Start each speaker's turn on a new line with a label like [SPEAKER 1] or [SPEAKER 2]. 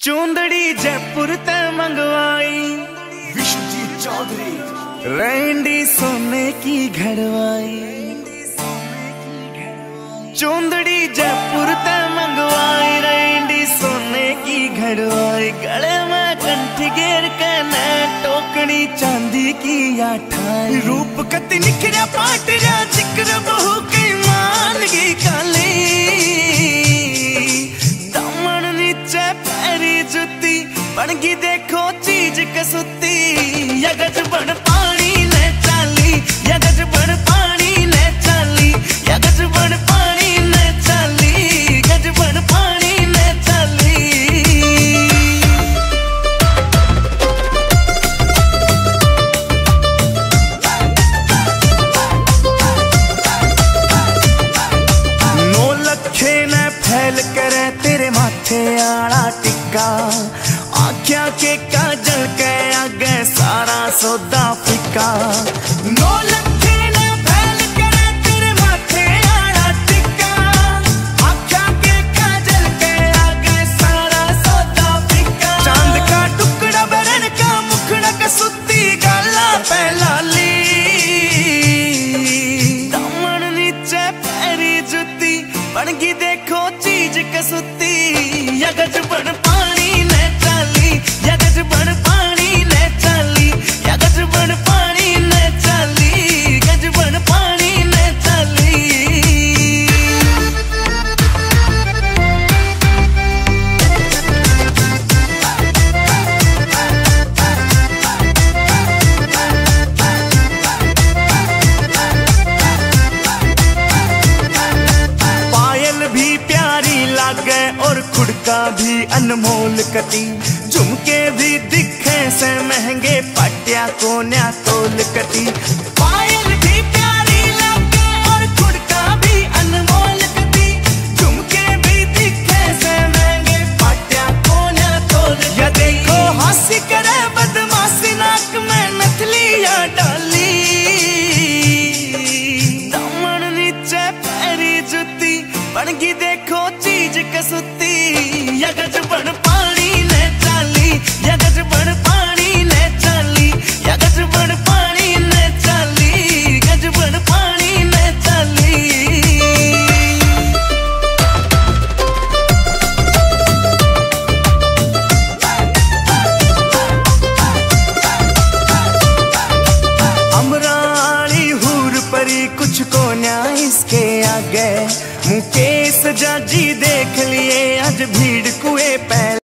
[SPEAKER 1] चूंदड़ी जयपुर ते मंगवाई
[SPEAKER 2] विश्वजीत चौधरी।
[SPEAKER 1] रैंडी सोने की घड़वाई। चूंदड़ी जयपुर ते मंगवाई रैंडी सोने की घड़वाई। गले में कंठी घेर के न टोकनी चांदी की आठाई। रूप कति निखरा पाटरा जिक्र बहु के मान की काली। दामन नीचे पैरी जुती बनगी देखो चीज कसुती। यगज बड़ पानी ने चाली यगज बड़ पानी ने चाली यगज बड़ पानी ने चाली गज बड़ पानी ने चाली। नौ लखे ने फैल करे तेरे माथे आला टिक्का। आख्या के काजल के आगे सारा सौदा फिका। नौ लखे ने फैल करे तेरे माथे आला टिक्का। आख्या के काजल के आगे सारा सौदा फिका। चांद का टुकड़ा बरन का मुखड़ा कसुती गाला पहलाली। दामन नीचे पैरी जुती बनगी देखो चीज कसुती। यगज बड़ पानी ने चाली यगज बड़ पानी ने चाली यगज बड़ पानी ने चाली गज बड़ पानी ने चाली। पायल भी प्यारी लागे और खुड़का भी अनमोल कटी। झुमके भी दिखे से महंगे पटिया को न्या तोल कटी।